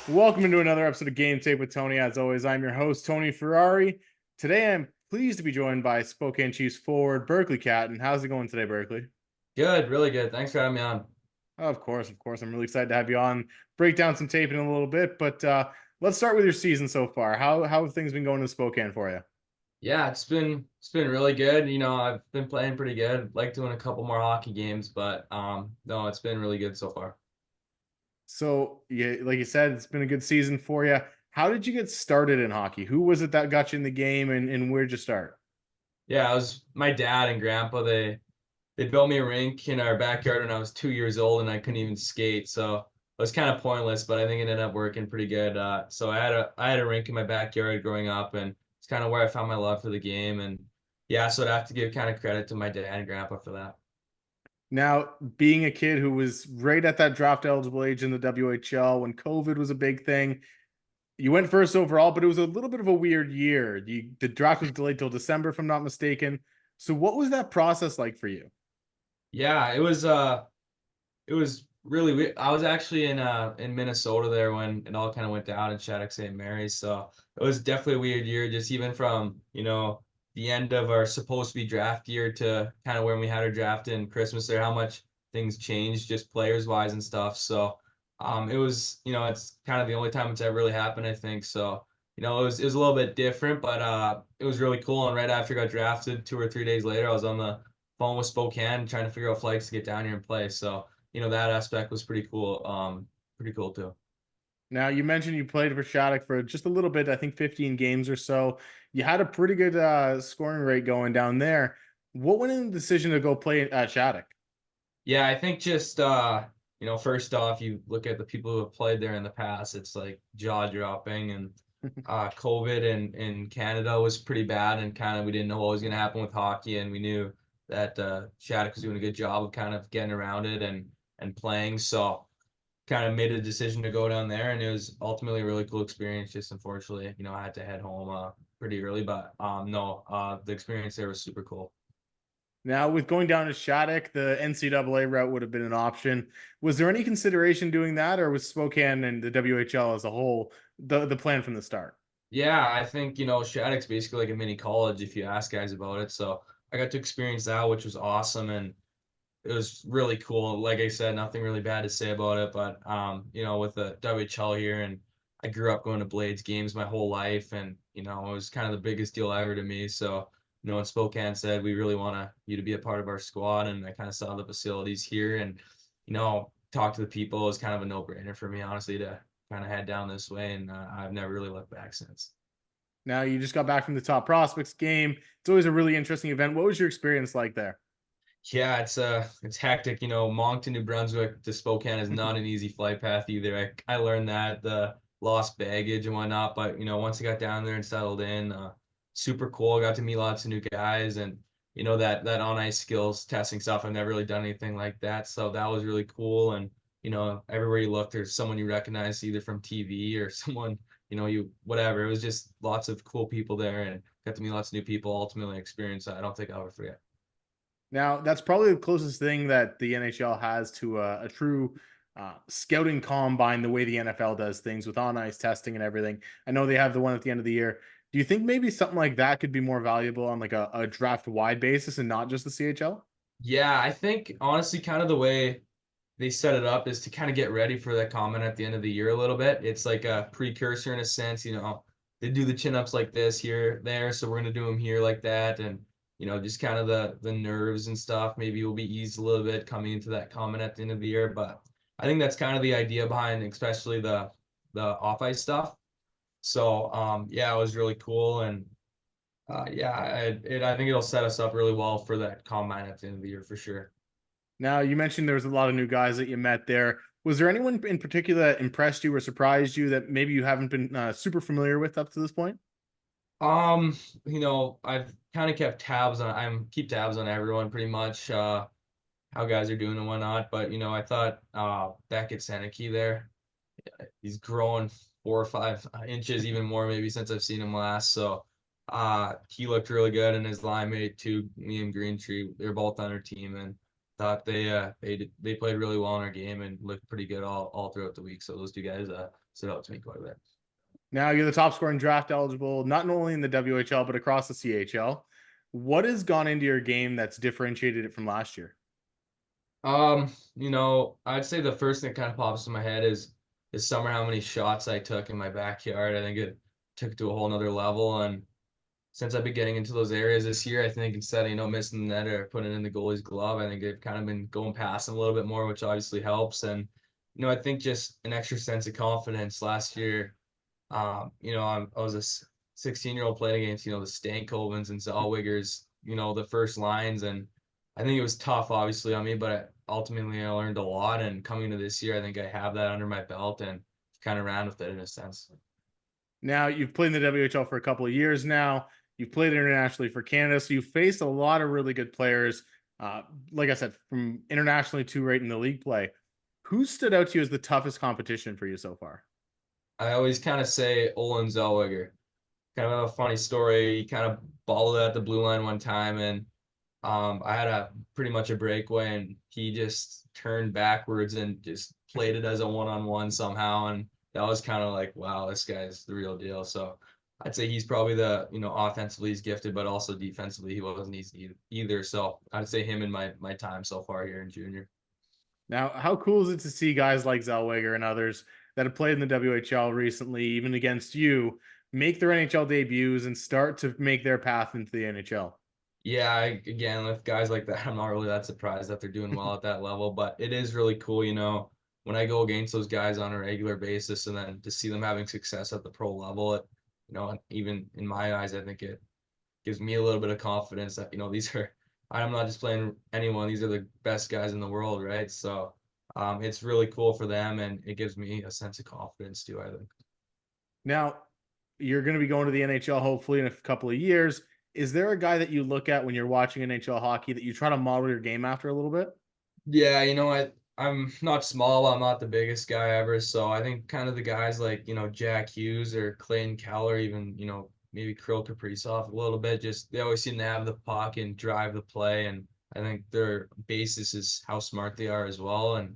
Welcome into another episode of Game Tape with Tony. As always, I'm your host, Tony Ferrari. Today, I'm pleased to be joined by Spokane Chiefs forward Berkly Catton. How's it going today, Berkly? Good, really good. Thanks for having me on. Of course, of course. I'm really excited to have you on. Break down some tape in a little bit, but let's start with your season so far. How have things been going in Spokane for you? Yeah, it's been really good. I've been playing pretty good. Like doing a couple more hockey games, but no, it's been really good so far. So, yeah, like you said, it's been a good season for you. How did you get started in hockey? Who was it that got you in the game, and where'd you start? Yeah, I was my dad and grandpa, they built me a rink in our backyard when I was 2 years old and I couldn't even skate. So it was kind of pointless, but I think it ended up working pretty good. So I had a rink in my backyard growing up, and it's kind of where I found my love for the game. And yeah, so I'd have to give kind of credit to my dad and grandpa for that. Now, being a kid who was right at that draft eligible age in the WHL when COVID was a big thing, you went first overall, but it was a little bit of a weird year. The draft was delayed till December, if I'm not mistaken. So, what was that process like for you? Yeah, it was really weird. I was actually in Minnesota there when it all kind of went down in Shattuck St. Mary's. So it was definitely a weird year, just even from, the end of our supposed to be draft year to kind of when we had our draft in Christmas there, how much things changed just players wise and stuff. So it was, it's kind of the only time it's ever really happened, I think. So, it was a little bit different, but it was really cool. And right after I got drafted, 2 or 3 days later, I was on the phone with Spokane trying to figure out flights to get down here and play. So that aspect was pretty cool. Pretty cool too. Now, you mentioned you played for Shattuck for just a little bit, I think 15 games or so. You had a pretty good scoring rate going down there. What went in the decision to go play at Shattuck? Yeah, I think just first off, you look at the people who have played there in the past, it's like jaw dropping, and COVID in Canada was pretty bad, and kind of we didn't know what was going to happen with hockey, and we knew that Shattuck was doing a good job of kind of getting around it and playing. So kind of made a decision to go down there, and it was ultimately a really cool experience. Just unfortunately, I had to head home pretty early, but no, the experience there was super cool. Now, with going down to Shattuck, the NCAA route would have been an option. Was there any consideration doing that, or was Spokane and the WHL as a whole the plan from the start? Yeah, I think Shattuck's basically like a mini college if you ask guys about it. So I got to experience that, which was awesome, and it was really cool. Like I said, nothing really bad to say about it, but with the WHL here, and I grew up going to Blades games my whole life, and it was kind of the biggest deal ever to me. So when Spokane said we really want you to be a part of our squad, and I kind of saw the facilities here, and talk to the people, it was kind of a no-brainer for me, honestly, to kind of head down this way, and I've never really looked back since. Now, you just got back from the Top Prospects game. It's always a really interesting event. What was your experience like there? Yeah, it's hectic. Moncton, New Brunswick to Spokane is not an easy flight path either. I learned that the lost baggage and whatnot, but once I got down there and settled in, super cool. Got to meet lots of new guys, and that on ice skills testing stuff. I've never really done anything like that, so that was really cool. And everywhere you look, there's someone you recognize either from TV or someone you whatever. It was just lots of cool people there, and got to meet lots of new people. Ultimately, experience I don't think I'll ever forget. Now, that's probably the closest thing that the NHL has to a true scouting combine, the way the NFL does things with on ice testing and everything. I know they have the one at the end of the year. Do you think maybe something like that could be more valuable on like a draft wide basis and not just the CHL? Yeah, I think honestly, kind of the way they set it up is to kind of get ready for that comment at the end of the year a little bit. It's like a precursor in a sense, they do the chin ups like this here, there, so we're gonna do them here like that, and just kind of the nerves and stuff. Maybe will be eased a little bit coming into that comment at the end of the year, but I think that's kind of the idea behind, especially the off ice stuff. So yeah, it was really cool, and yeah, I think it'll set us up really well for that combine at the end of the year for sure. Now, you mentioned there was a lot of new guys that you met there. Was there anyone in particular that impressed you or surprised you that maybe you haven't been super familiar with up to this point? Um, I've kind of keep tabs on everyone pretty much, how guys are doing and whatnot. But I thought Beckett Seneke there, he's grown 4 or 5 inches even more maybe since I've seen him last. So he looked really good, and his line mate too, Liam Greentree, they're both on our team, and thought they played really well in our game and looked pretty good all throughout the week. So those two guys stood out to me quite a bit. Now you're the top scoring draft eligible, not only in the WHL, but across the CHL. What has gone into your game that's differentiated it from last year? I'd say the first thing that kind of pops in my head is summer how many shots I took in my backyard. I think it took it to a whole nother level. And since I've been getting into those areas this year, I think instead of, missing the net or putting it in the goalie's glove, I think I've kind of been going past him a little bit more, which obviously helps. And, I think just an extra sense of confidence last year. I was a 16-year-old playing against, the Stankovens and Zellwegers, the first lines. And I think it was tough, obviously, on me, but ultimately I learned a lot. And coming to this year, I think I have that under my belt and kind of ran with it in a sense. Now you've played in the WHL for a couple of years now. You've played internationally for Canada, so you've faced a lot of really good players. Like I said, from internationally to right in the league play. Who stood out to you as the toughest competition for you so far? I always kind of say Olin Zellweger. Kind of a funny story. He kind of balled at the blue line one time, and I had a pretty much a breakaway, and he just turned backwards and just played it as a one-on-one somehow, and that was kind of like, wow, this guy's the real deal. So I'd say he's probably the offensively he's gifted, but also defensively he wasn't easy either. So I'd say him in my time so far here in junior. Now, how cool is it to see guys like Zellweger and others that have played in the WHL recently, even against you, make their NHL debuts and start to make their path into the NHL? Yeah, again, with guys like that, I'm not really that surprised that they're doing well at that level, but it is really cool, when I go against those guys on a regular basis and then to see them having success at the pro level, even in my eyes, I think it gives me a little bit of confidence that, I'm not just playing anyone, these are the best guys in the world, right? So it's really cool for them and it gives me a sense of confidence too, I think. Now, you're going to be going to the NHL hopefully in a couple of years. Is there a guy that you look at when you're watching NHL hockey that you try to model your game after a little bit? Yeah, I'm not small, I'm not the biggest guy ever, so I think kind of the guys like, Jack Hughes or Clayton Keller, even, maybe Kirill Kaprizov a little bit, just they always seem to have the puck and drive the play, and I think their basis is how smart they are as well, and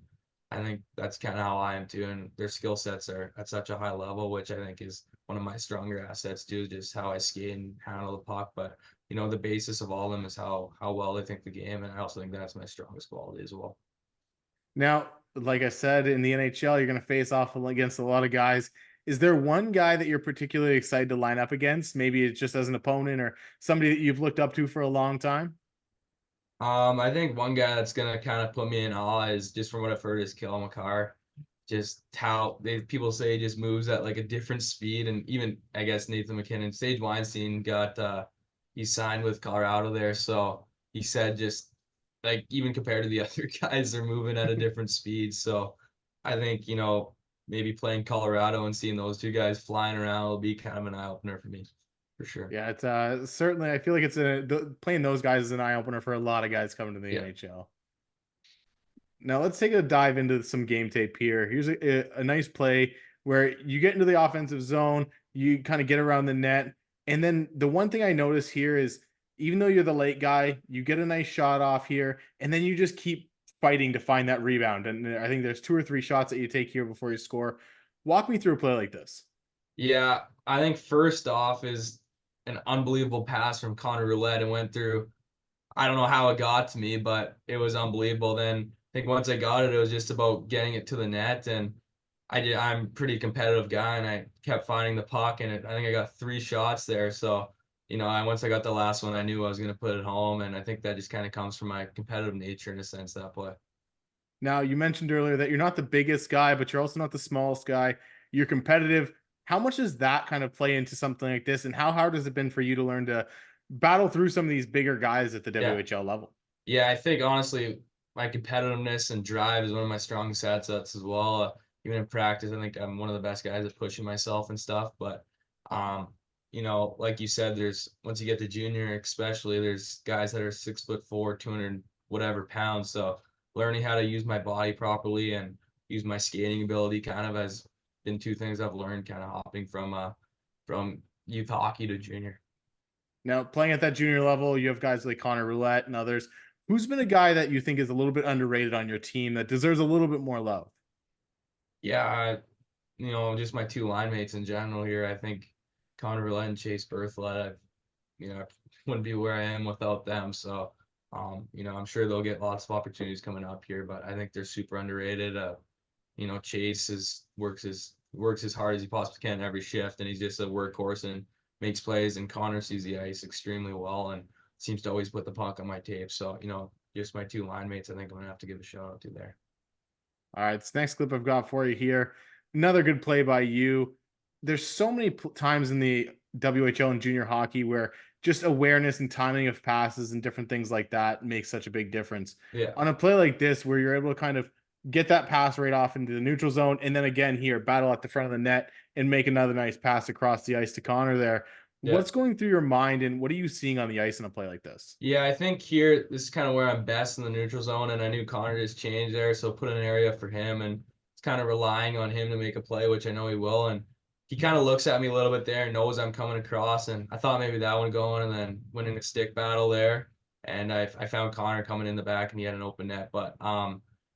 I think that's kind of how I am too, and their skill sets are at such a high level, which I think is one of my stronger assets too, just how I skate and handle the puck, but the basis of all of them is how well they think the game, and I also think that's my strongest quality as well. Now, like I said, in the NHL, you're going to face off against a lot of guys. Is there one guy that you're particularly excited to line up against? Maybe it's just as an opponent or somebody that you've looked up to for a long time? I think one guy that's gonna kind of put me in awe is just from what I've heard is Kale McCarr. Just how people say he just moves at like a different speed, and even I guess Nathan McKinnon, Sage Weinstein got he signed with Colorado there, so he said just like even compared to the other guys, they're moving at a different speed. So I think maybe playing Colorado and seeing those two guys flying around will be kind of an eye opener for me, for sure. Yeah, it's certainly. I feel like playing those guys is an eye opener for a lot of guys coming to the Yeah. NHL. Now let's take a dive into some game tape here. Here's a nice play where you get into the offensive zone, you kind of get around the net, and then the one thing I notice here is even though you're the late guy, you get a nice shot off here, and then you just keep fighting to find that rebound. And I think there's two or three shots that you take here before you score. Walk me through a play like this. Yeah, I think first off is an unbelievable pass from Connor Roulette and went through. I don't know how it got to me, but it was unbelievable. Then I think once I got it, it was just about getting it to the net, and I'm a pretty competitive guy, and I kept finding the puck, and I think I got 3 shots there. So once I got the last one, I knew I was going to put it home, and I think that just kind of comes from my competitive nature in a sense that play. Now, you mentioned earlier that you're not the biggest guy, but you're also not the smallest guy. You're competitive. How much does that kind of play into something like this? And how hard has it been for you to learn to battle through some of these bigger guys at the Yeah. WHL level? Yeah, I think honestly, my competitiveness and drive is one of my strongest assets as well. Even in practice, I think I'm one of the best guys at pushing myself and stuff. But, like you said, there's once you get to junior, especially, there's guys that are 6'4", 200 whatever pounds. So learning how to use my body properly and use my skating ability kind of has been two things I've learned kind of hopping from youth hockey to junior. Now, playing at that junior level, you have guys like Connor Roulette and others. Who's been a guy that you think is a little bit underrated on your team that deserves a little bit more love? Yeah, just my two line mates in general here. I think Connor Villette and Chase Berthelot, I wouldn't be where I am without them. So, I'm sure they'll get lots of opportunities coming up here, but I think they're super underrated. Chase works as hard as he possibly can every shift, and he's just a workhorse and makes plays. And Connor sees the ice extremely well and seems to always put the puck on my tape. So, just my two line mates, I think I'm gonna have to give a shout out to there. All right, this next clip I've got for you here. Another good play by you. There's so many times in the WHL and junior hockey where just awareness and timing of passes and different things like that makes such a big difference. Yeah, On a play like this, where you're able to kind of get that pass right off into the neutral zone, and then again here, battle at the front of the net and make another nice pass across the ice to Connor there. yeah. What's going through your mind, and what are you seeing on the ice in a play like this? Yeah, I think here this is kind of where I'm best in the neutral zone, and I knew Connor just changed there, so put an area for him, and it's kind of relying on him to make a play, which I know he will. And he kind of looks at me a little bit there, and knows I'm coming across, and I thought maybe that one going, and then winning a stick battle there, and I found Connor coming in the back, and he had an open net. But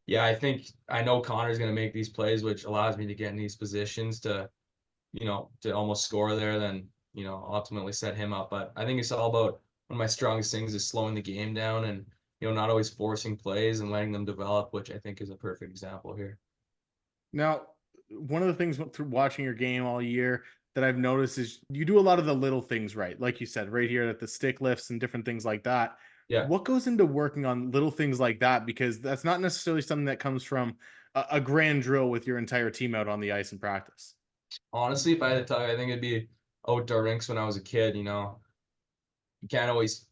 yeah, I think I know Connor's going to make these plays, which allows me to get in these positions to almost score there, then ultimately set him up. But I think it's all about one of my strongest things is slowing the game down and not always forcing plays and letting them develop, which I think is a perfect example here. Now, one of the things through watching your game all year that I've noticed is you do a lot of the little things right. Like you said, right here at the stick lifts and different things like that. Yeah. What goes into working on little things like that? Because that's not necessarily something that comes from a grand drill with your entire team out on the ice in practice. Honestly, if I had to tell you, I think it'd be outdoor rinks when I was a kid. You can't always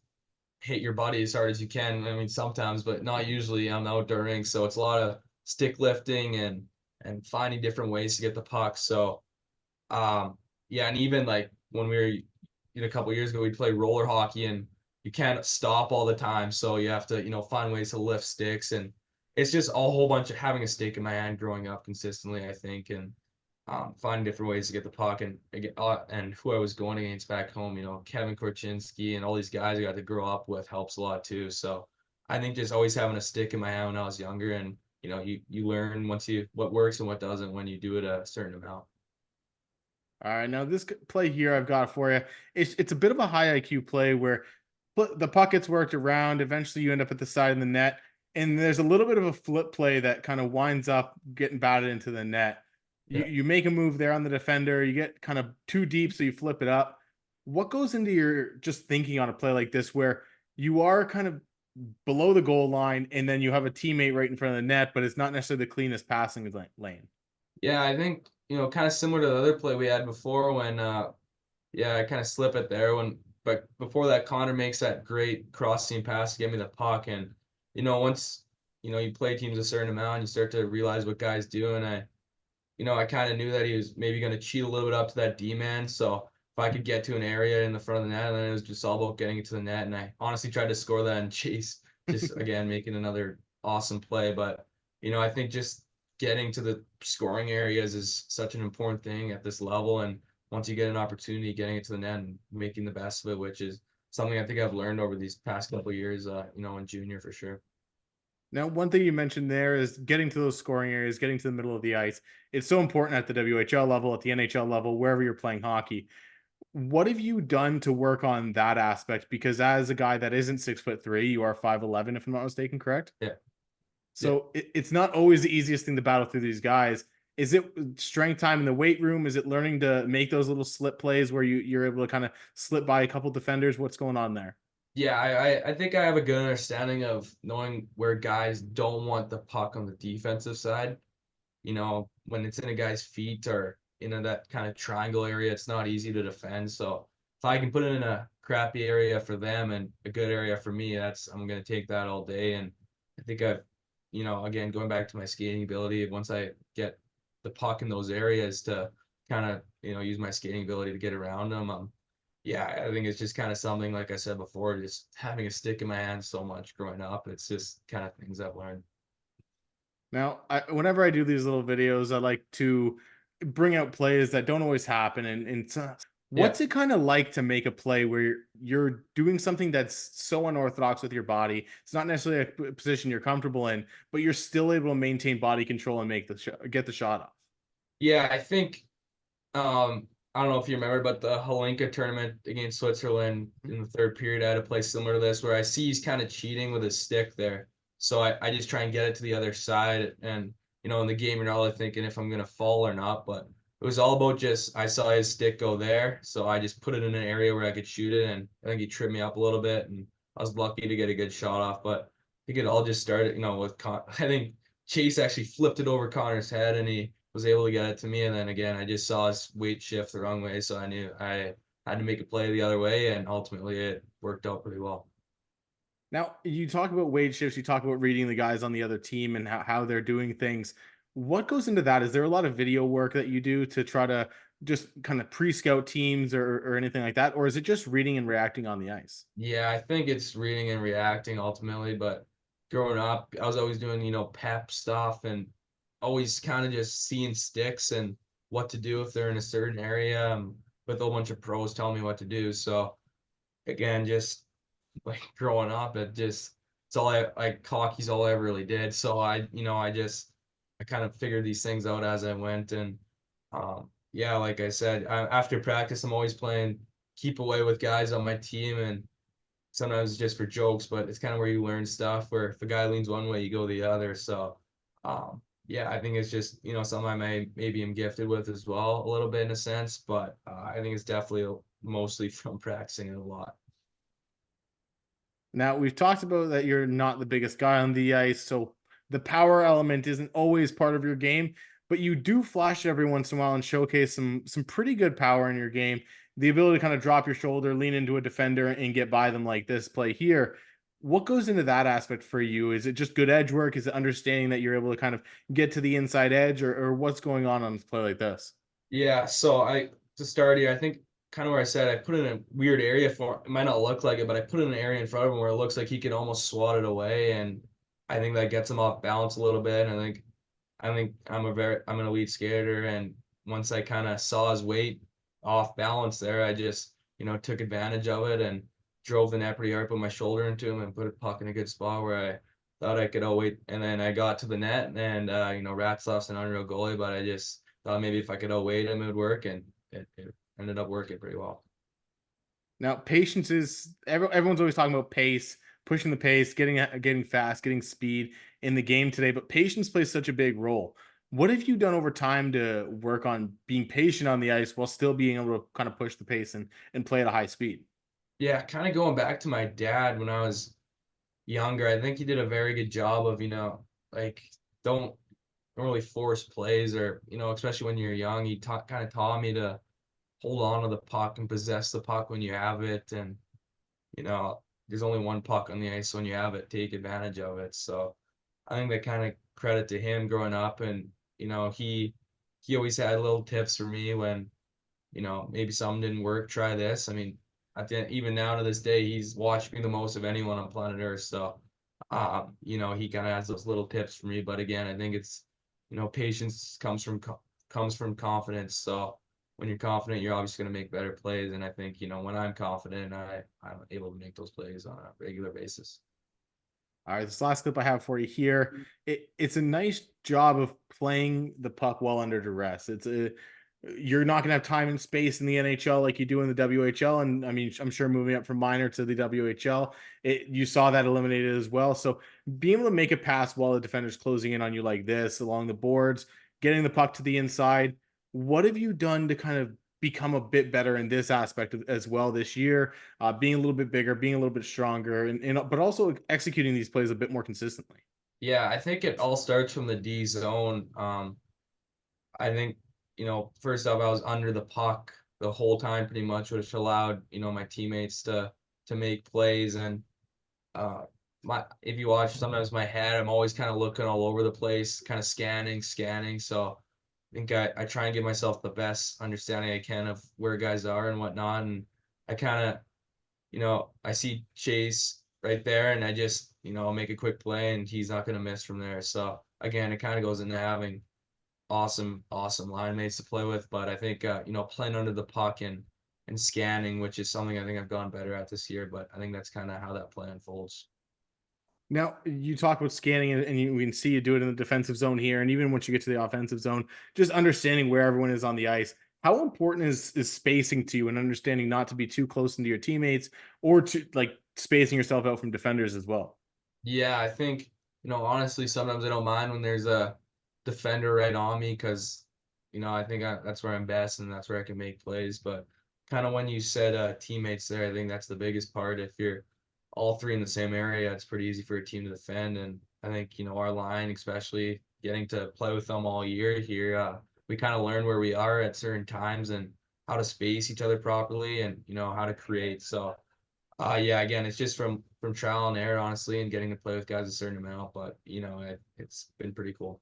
hit your body as hard as you can. I mean, sometimes, but not usually on the outdoor rink. So it's a lot of stick lifting and finding different ways to get the puck. So yeah, and even like when we were a couple years ago, we'd play roller hockey and you can't stop all the time. So you have to, find ways to lift sticks. And it's just a whole bunch of having a stick in my hand growing up consistently, I think, and finding different ways to get the puck and who I was going against back home, Kevin Korchinski and all these guys I got to grow up with helps a lot too. So I think just always having a stick in my hand when I was younger, and you learn what works and what doesn't when you do it a certain amount. All right, now this play here I've got for you. It's a bit of a high IQ play where the puck gets worked around. Eventually, you end up at the side of the net, and there's a little bit of a flip play that kind of winds up getting batted into the net. You Yeah. you make a move there on the defender. You get kind of too deep, so you flip it up. What goes into your just thinking on a play like this, where you are kind of below the goal line, and then you have a teammate right in front of the net, but it's not necessarily the cleanest passing lane? Yeah, I think, kind of similar to the other play we had before when yeah, I kind of slip it there but before that Connor makes that great cross seam pass to get me the puck. And once you play teams a certain amount, you start to realize what guys do. And I kind of knew that he was maybe going to cheat a little bit up to that D man. So if I could get to an area in the front of the net, and then it was just all about getting it to the net. And I honestly tried to score that and Chase just again making another awesome play. But I think just getting to the scoring areas is such an important thing at this level. And once you get an opportunity, getting it to the net and making the best of it, which is something I think I've learned over these past couple of years, in junior for sure. Now, one thing you mentioned there is getting to those scoring areas, getting to the middle of the ice. It's so important at the WHL level, at the NHL level, wherever you're playing hockey. What have you done to work on that aspect? Because as a guy that isn't 6'3", you are 5'11", if I'm not mistaken, correct? Yeah. Yeah. So it's not always the easiest thing to battle through these guys. Is it strength time in the weight room? Is it learning to make those little slip plays where you're able to kind of slip by a couple defenders? What's going on there? Yeah, I think I have a good understanding of knowing where guys don't want the puck on the defensive side. When it's in a guy's feet or that kind of triangle area, it's not easy to defend. So if I can put it in a crappy area for them and a good area for me, I'm gonna take that all day. And I think again, going back to my skating ability, once I get the puck in those areas to kind of, use my skating ability to get around them, yeah, I think it's just kind of something, like I said before, just having a stick in my hand so much growing up. It's just kind of things I've learned. Now, whenever I do these little videos, I like to bring out plays that don't always happen, and Yeah. What's it kind of like to make a play where you're doing something that's so unorthodox with your body? It's not necessarily a position you're comfortable in, but you're still able to maintain body control and make the get the shot off. Yeah, I think I don't know if you remember, but the Halinka tournament against Switzerland in the third period, I had a play similar to this where I see he's kind of cheating with his stick there. So I just try and get it to the other side. And, in the game, you're not really thinking if I'm going to fall or not. But it was all about just, I saw his stick go there. So I just put it in an area where I could shoot it. And I think he tripped me up a little bit. And I was lucky to get a good shot off. But I think it all just started, with I think Chase actually flipped it over Connor's head and he was able to get it to me. And then again, I just saw his weight shift the wrong way. So I knew I had to make a play the other way. And ultimately, it worked out pretty well. Now, you talk about wage shifts, you talk about reading the guys on the other team and how they're doing things. What goes into that? Is there a lot of video work that you do to try to just kind of pre-scout teams or anything like that? Or is it just reading and reacting on the ice? Yeah, I think it's reading and reacting ultimately. But growing up, I was always doing, pep stuff and always kind of just seeing sticks and what to do if they're in a certain area with a whole bunch of pros telling me what to do. So again, just like growing up, it's all hockey's all I ever really did. So I kind of figured these things out as I went. And yeah, like I said, after practice, I'm always playing keep away with guys on my team, and sometimes just for jokes, but it's kind of where you learn stuff. Where if a guy leans one way, you go the other. So yeah, I think it's just something I maybe am gifted with as well, a little bit in a sense. But I think it's definitely mostly from practicing it a lot. Now, we've talked about that you're not the biggest guy on the ice, so the power element isn't always part of your game, but you do flash it every once in a while and showcase some pretty good power in your game. The ability to kind of drop your shoulder, lean into a defender, and get by them like this play here. What goes into that aspect for you? Is it just good edge work? Is it understanding that you're able to kind of get to the inside edge, or what's going on a play like this? Yeah, so to start here, I think kind of where I said I put it in a weird area for it might not look like it, but I put it in an area in front of him where it looks like he can almost swat it away, and I think that gets him off balance a little bit. And I think I'm an elite skater, and once I kind of saw his weight off balance there, I just took advantage of it and drove the net pretty hard, put my shoulder into him, and put a puck in a good spot where I thought I could wait. And then I got to the net, and Ratzlaff's an unreal goalie, but I just thought maybe if I could outweight him, it would work, and it ended up working pretty well. Now, patience is everyone's always talking about pace, pushing the pace, getting fast, getting speed in the game today. But patience plays such a big role. What have you done over time to work on being patient on the ice while still being able to kind of push the pace and play at a high speed? Yeah, kind of going back to my dad when I was younger, I think he did a very good job of, like don't don't really force plays or, especially when you're young, he kind of taught me to hold on to the puck and possess the puck when you have it. And, there's only one puck on the ice. So when you have it, take advantage of it. So I think that kind of credit to him growing up. And, he always had little tips for me when, maybe something didn't work, try this. I mean, even now to this day, he's watched me the most of anyone on planet Earth. So, he kind of has those little tips for me. But again, I think it's, patience comes from confidence. So when you're confident, you're obviously going to make better plays. And I think, when I'm confident, I'm able to make those plays on a regular basis. All right, this last clip I have for you here. It's a nice job of playing the puck well under duress. You're not going to have time and space in the NHL like you do in the WHL, and I mean, I'm sure moving up from minor to the WHL, you saw that eliminated as well. So being able to make a pass while the defender's closing in on you like this along the boards, getting the puck to the inside. What have you done to kind of become a bit better in this aspect as well this year? Being a little bit bigger, being a little bit stronger, and but also executing these plays a bit more consistently. Yeah, I think it all starts from the D zone. I think, first off, I was under the puck the whole time pretty much, which allowed, my teammates to make plays. And my if you watch sometimes my head, I'm always kind of looking all over the place, kind of scanning. So I think I try and give myself the best understanding I can of where guys are and whatnot. And I kind of, I see Chase right there and I just, make a quick play and he's not going to miss from there. So again, it kind of goes into having awesome line mates to play with. But I think, playing under the puck and and scanning, which is something I think I've gone better at this year. But I think that's kind of how that play unfolds. Now, you talk about scanning, and we can see you do it in the defensive zone here, and even once you get to the offensive zone, just understanding where everyone is on the ice. How important is spacing to you, and understanding not to be too close into your teammates, or to like spacing yourself out from defenders as well? Yeah, I think, honestly, sometimes I don't mind when there's a defender right on me because, I think that's where I'm best and that's where I can make plays. But kind of when you said teammates there, I think that's the biggest part. If you're all three in the same area, it's pretty easy for a team to defend. And I think, our line, especially getting to play with them all year here, we kind of learn where we are at certain times and how to space each other properly and, how to create. So, yeah, again, it's just from trial and error, honestly, and getting to play with guys a certain amount. But it's been pretty cool.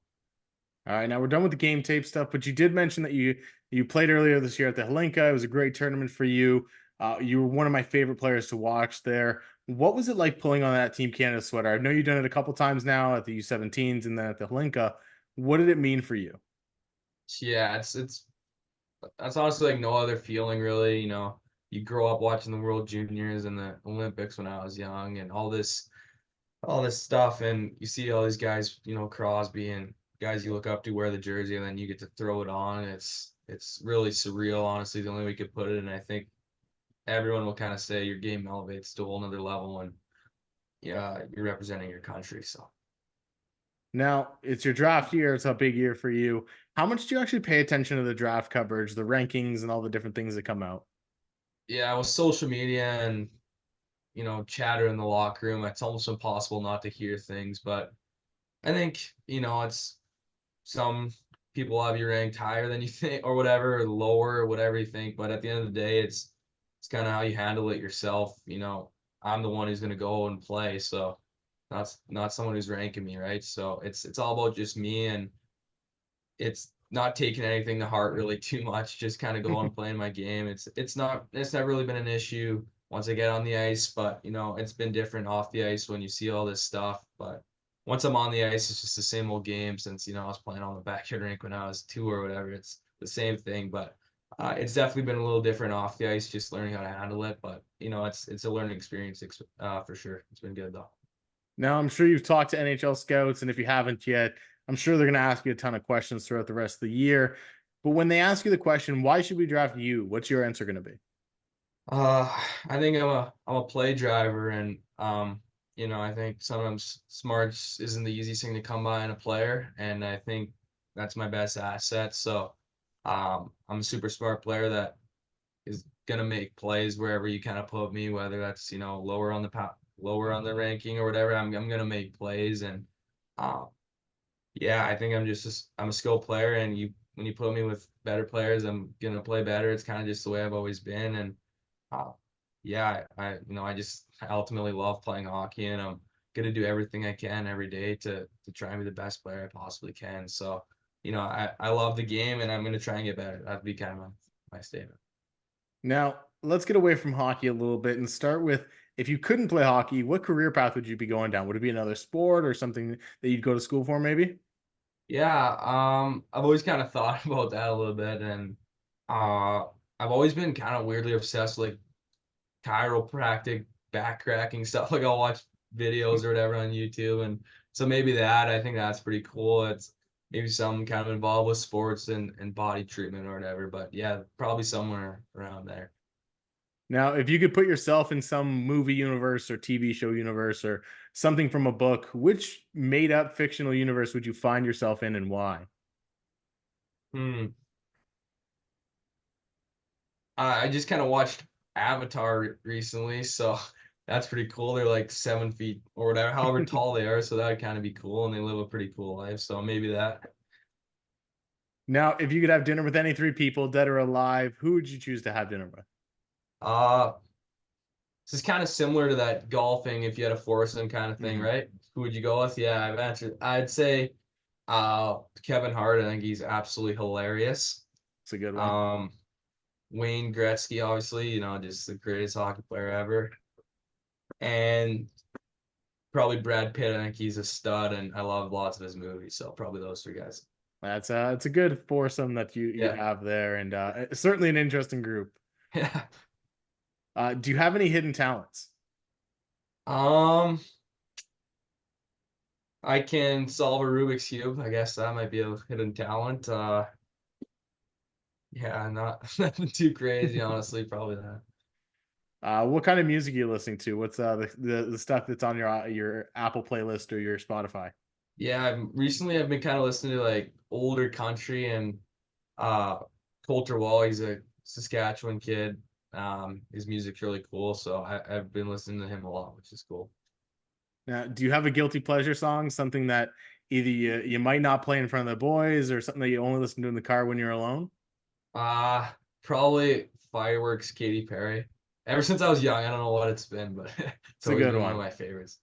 All right, now we're done with the game tape stuff, but you did mention that you played earlier this year at the Helinka. It was a great tournament for you. You were one of my favorite players to watch there. What was it like pulling on that Team Canada sweater? I know you've done it a couple times now at the U17s and then at the Helinka. What did it mean for you? Yeah, it's that's honestly like no other feeling really. You grow up watching the World Juniors and the Olympics when I was young, and all this stuff, and you see all these guys, Crosby and guys you look up to wear the jersey, and then you get to throw it on. It's really surreal, honestly. The only way we could put it, and I think everyone will kind of say your game elevates to a whole nother level when you're representing your country. So Now, it's your draft year. It's a big year for you. How much do you actually pay attention to the draft coverage, the rankings, and all the different things that come out? yeah, with social media and chatter in the locker room, it's almost impossible not to hear things. But I think it's some people have you ranked higher than you think, or whatever, or lower, or whatever you think. But at the end of the day, it's kind of how you handle it yourself. I'm the one who's going to go and play, so not someone who's ranking me, right? So it's all about just me, and it's not taking anything to heart really too much. Just kind of going and playing my game. It's never really been an issue once I get on the ice, but it's been different off the ice when you see all this stuff. But once I'm on the ice, it's just the same old game since I was playing on the backyard rink when I was 2 or whatever. It's the same thing, but it's definitely been a little different off the ice, just learning how to handle it. But it's a learning experience for sure. It's been good though. Now, I'm sure you've talked to NHL scouts, and if you haven't yet, I'm sure they're going to ask you a ton of questions throughout the rest of the year. But when they ask you the question, why should we draft you? What's your answer going to be? I think I'm a play driver, and I think sometimes smarts isn't the easiest thing to come by in a player, and I think that's my best asset. So, I'm a super smart player that is gonna make plays wherever you kind of put me, whether that's lower on the ranking or whatever. I'm gonna make plays, and um, yeah, I think I'm a skilled player, and when you put me with better players, I'm gonna play better. It's kind of just the way I've always been, and uh, yeah, I ultimately love playing hockey, and I'm gonna do everything I can every day to try and be the best player I possibly can. So, I love the game, and I'm gonna try and get better. That'd be kind of my statement. Now, let's get away from hockey a little bit and start with, if you couldn't play hockey, what career path would you be going down? Would it be another sport or something that you'd go to school for, maybe? Yeah, I've always kind of thought about that a little bit, and uh, I've always been kind of weirdly obsessed with like chiropractic back cracking stuff. Like I'll watch videos or whatever on YouTube, and so maybe I think that's pretty cool. It's maybe some kind of involved with sports and body treatment or whatever. But yeah, probably somewhere around there. Now, if you could put yourself in some movie universe or TV show universe or something from a book, which made up fictional universe would you find yourself in, and why? Hmm. I just kind of watched Avatar recently, so that's pretty cool. They're like 7 feet or whatever, however tall they are, so that would kind of be cool, and they live a pretty cool life. So maybe that. Now, if you could have dinner with any three people, dead or alive, who would you choose to have dinner with? Uh, this is kind of similar to that golfing if you had a foursome kind of thing, Mhm. right? Who would you go with? Yeah, I've answered. I'd say Kevin Hart. I think he's absolutely hilarious. It's a good one. Um, Wayne Gretzky, obviously, just the greatest hockey player ever. And probably Brad Pitt. I think he's a stud, and I love lots of his movies. So probably those three guys. That's it's a good foursome that you Yeah, have there, and certainly an interesting group. Yeah. Do you have any hidden talents? Um, I can solve a Rubik's Cube. I guess that might be a hidden talent. Yeah, not nothing too crazy, honestly, probably that. What kind of music are you listening to? What's the stuff that's on your Apple playlist or your Spotify? Yeah, recently I've been kind of listening to like older country and uh Coulter Wall. He's a Saskatchewan kid. His music's really cool, so I've been listening to him a lot, which is cool. Now, do you have a guilty pleasure song? Something that either you might not play in front of the boys, or something that you only listen to in the car when you're alone? Probably Fireworks, Katy Perry. Ever since I was young, I don't know what it's been, but it's It's a always good been one of one. my favorites.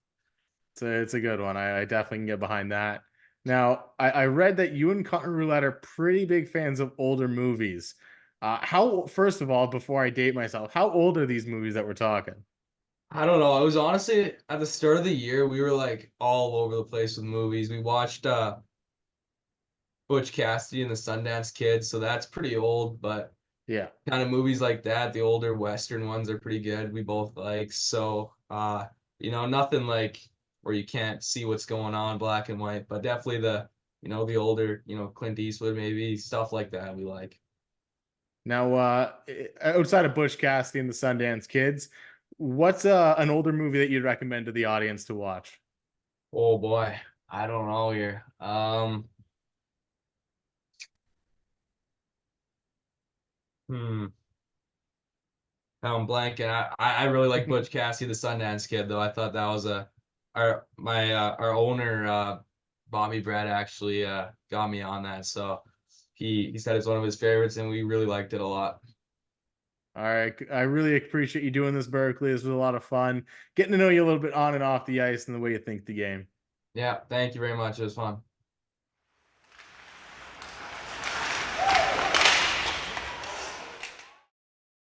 It's a good one. I definitely can get behind that. Now, I read that you and Cotton Roulette are pretty big fans of older movies. How first of all, before I date myself, how old are these movies that we're talking? I don't know. It was honestly at the start of the year, we were like all over the place with movies. We watched Butch Cassidy and the Sundance Kid, so that's pretty old, but Yeah. kind of movies like that, the older Western ones are pretty good. We both like. So nothing like where you can't see what's going on, black and white, but definitely the older, Clint Eastwood maybe, stuff like that we like. Now, outside of Bush Cassidy and the Sundance Kids, what's an older movie that you'd recommend to the audience to watch? Oh boy, I don't know here. Hmm. I'm blanking. I really like Butch Cassidy, the Sundance Kid, though. I thought that was our owner Bobby Brett actually got me on that. So he said it's one of his favorites, and we really liked it a lot. All right. I really appreciate you doing this, Berkeley. This was a lot of fun. Getting to know you a little bit on and off the ice and the way you think the game. Yeah, thank you very much. It was fun.